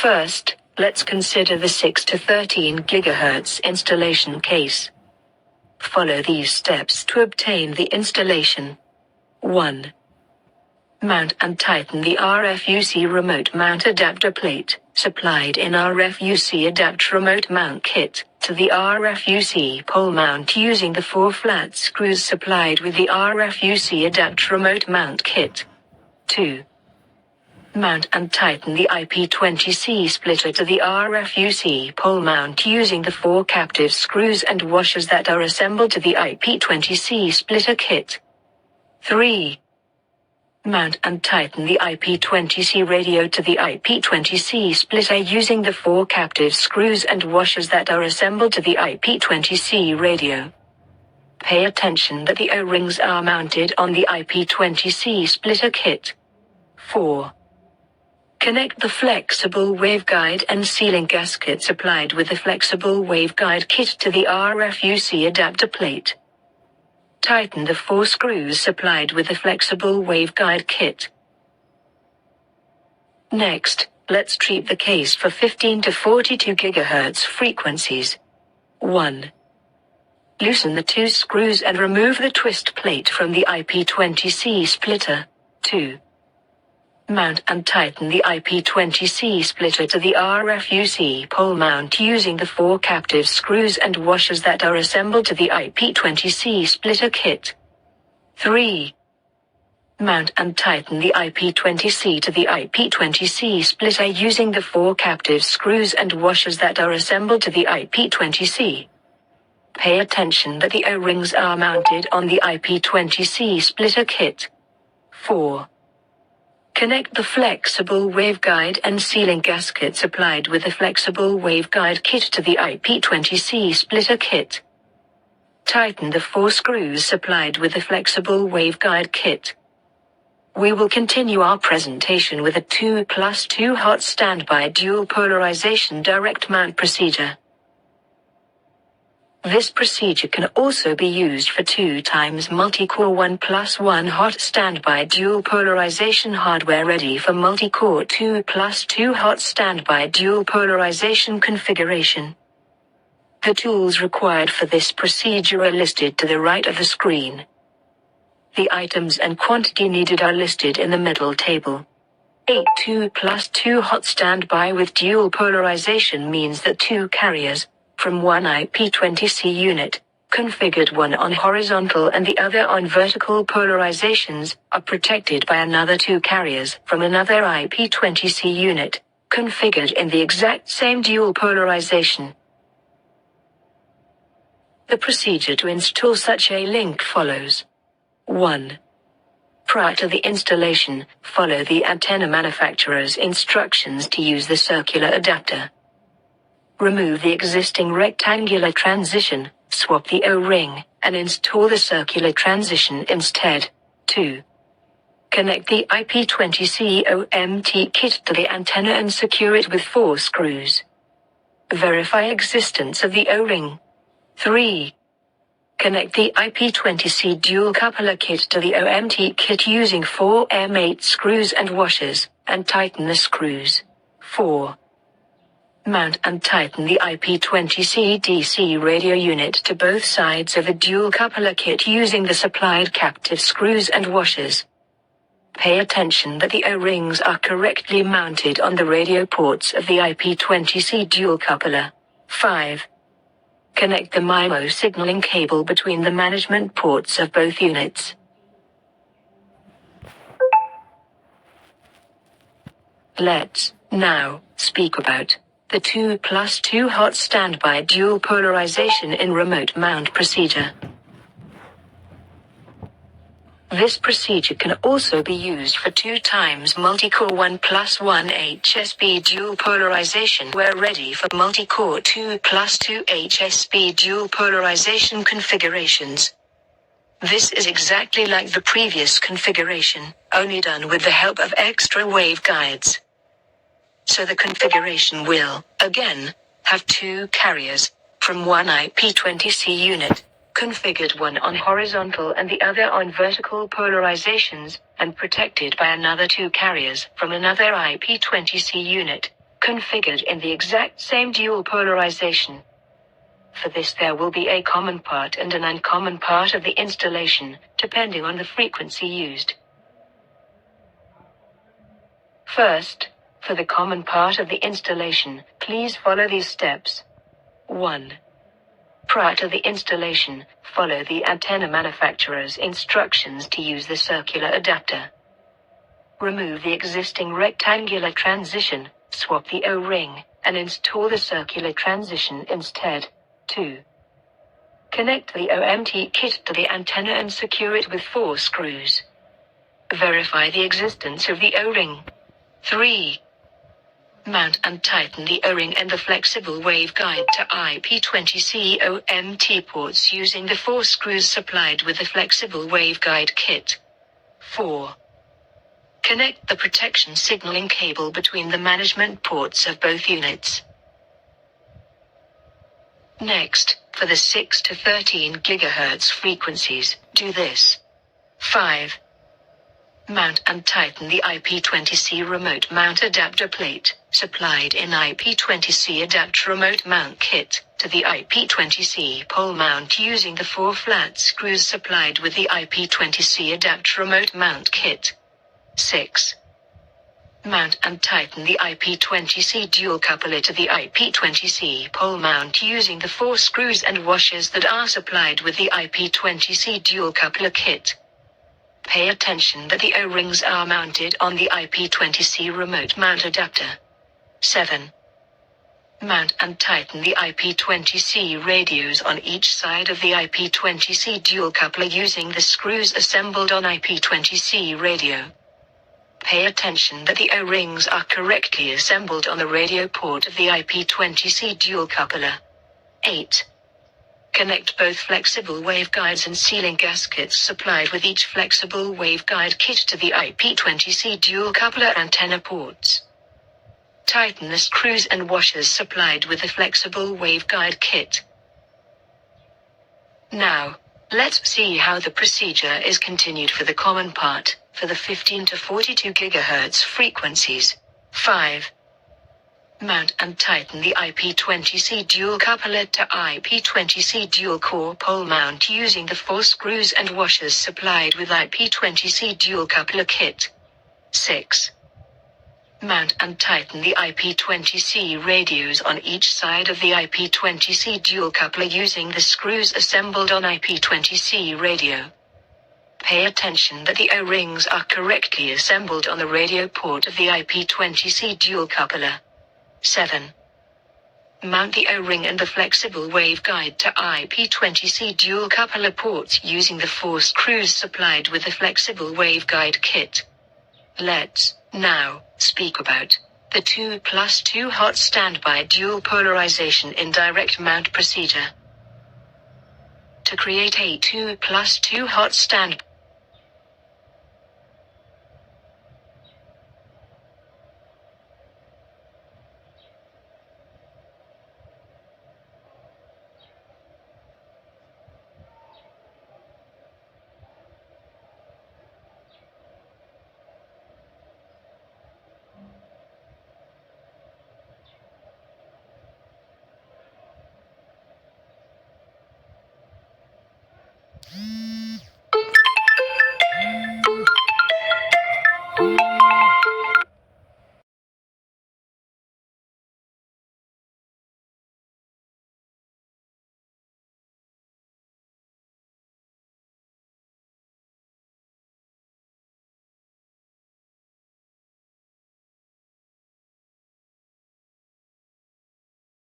First, let's consider the 6 to 13 GHz installation case. Follow these steps to obtain the installation. 1. Mount and tighten the RFUC remote mount adapter plate, supplied in RFUC Adapt Remote Mount Kit, to the RFUC pole mount using the 4 flat screws supplied with the RFUC Adapt Remote Mount Kit. 2. Mount and tighten the IP20C splitter to the RFUC pole mount using the 4 captive screws and washers that are assembled to the IP20C splitter kit. 3. Mount and tighten the IP20C radio to the IP20C splitter using the 4 captive screws and washers that are assembled to the IP20C radio. Pay attention that the O-rings are mounted on the IP20C splitter kit. 4. Connect the flexible waveguide and sealing gasket supplied with the flexible waveguide kit to the RFUC adapter plate. Tighten the 4 screws supplied with the flexible waveguide kit. Next, let's treat the case for 15 to 42 GHz frequencies. 1. Loosen the 2 screws and remove the twist plate from the IP20C splitter. 2. Mount and tighten the IP20C splitter to the RFUC pole mount using the 4 captive screws and washers that are assembled to the IP20C splitter kit. 3. Mount and tighten the IP20C to the IP20C splitter using the 4 captive screws and washers that are assembled to the IP20C. Pay attention that the O-rings are mounted on the IP20C splitter kit. 4. Connect the flexible waveguide and sealing gasket supplied with the flexible waveguide kit to the IP20C splitter kit. Tighten the 4 screws supplied with the flexible waveguide kit. We will continue our presentation with a 2+2 hot standby dual polarization direct mount procedure. This procedure can also be used for 2 times multi-core 1+1 hot standby dual polarization hardware ready for multi-core 2+2 hot standby dual polarization configuration. The tools required for this procedure are listed to the right of the screen. The items and quantity needed are listed in the middle table. A 2+2 hot standby with dual polarization means that 2 carriers from one IP20C unit, configured one on horizontal and the other on vertical polarizations, are protected by another 2 carriers from another IP20C unit, configured in the exact same dual polarization. The procedure to install such a link follows. 1. Prior to the installation, follow the antenna manufacturer's instructions to use the circular adapter. Remove the existing rectangular transition, swap the O-ring, and install the circular transition instead. 2. Connect the IP20C OMT kit to the antenna and secure it with 4 screws. Verify existence of the O-ring. 3. Connect the IP20C dual coupler kit to the OMT kit using 4 M8 screws and washers, and tighten the screws. 4. Mount and tighten the IP20C DC radio unit to both sides of a dual coupler kit using the supplied captive screws and washers. Pay attention that the O-rings are correctly mounted on the radio ports of the IP20C dual coupler. 5. Connect the MIMO signaling cable between the management ports of both units. Let's now speak about the 2+2 hot standby dual polarization in remote mount procedure. This procedure can also be used for 2 times multi-core 1+1 HSB dual polarization where ready for multi-core 2+2 HSB dual polarization configurations. This is exactly like the previous configuration, only done with the help of extra waveguides. So the configuration will, again, have 2 carriers, from one IP20C unit, configured one on horizontal and the other on vertical polarizations, and protected by another 2 carriers from another IP20C unit, configured in the exact same dual polarization. For this there will be a common part and an uncommon part of the installation, depending on the frequency used. First, for the common part of the installation, please follow these steps. 1. Prior to the installation, follow the antenna manufacturer's instructions to use the circular adapter. Remove the existing rectangular transition, swap the O-ring, and install the circular transition instead. 2. Connect the OMT kit to the antenna and secure it with 4 screws. Verify the existence of the O-ring. 3. Mount and tighten the O-ring and the flexible waveguide to IP20C OMT ports using the 4 screws supplied with the flexible waveguide kit. 4. Connect the protection signaling cable between the management ports of both units. Next, for the 6 to 13 GHz frequencies, do this. 5. Mount and tighten the IP20C remote mount adapter plate, supplied in IP20C adapter remote mount kit, to the IP20C pole mount using the 4 flat screws supplied with the IP20C adapter remote mount kit. 6. Mount and tighten the IP20C dual coupler to the IP20C pole mount using the 4 screws and washers that are supplied with the IP20C dual coupler kit. Pay attention that the O-rings are mounted on the IP20C remote mount adapter. 7. Mount and tighten the IP20C radios on each side of the IP20C dual coupler using the screws assembled on IP20C radio. Pay attention that the O-rings are correctly assembled on the radio port of the IP20C dual coupler. 8. Connect both flexible waveguides and sealing gaskets supplied with each flexible waveguide kit to the IP20C dual coupler antenna ports. Tighten the screws and washers supplied with the flexible waveguide kit. Now, let's see how the procedure is continued for the common part, for the 15 to 42 GHz frequencies. 5. Mount and tighten the IP20C dual coupler to IP20C dual core pole mount using the 4 screws and washers supplied with IP20C dual coupler kit. 6. Mount and tighten the IP20C radios on each side of the IP20C dual coupler using the screws assembled on IP20C radio. Pay attention that the O-rings are correctly assembled on the radio port of the IP20C dual coupler. 7. Mount the O-ring and the flexible waveguide to IP20C dual coupler ports using the 4 screws supplied with the flexible waveguide kit. Let's now speak about the 2+2 hot standby dual polarization indirect mount procedure. To create a 2+2 hot standby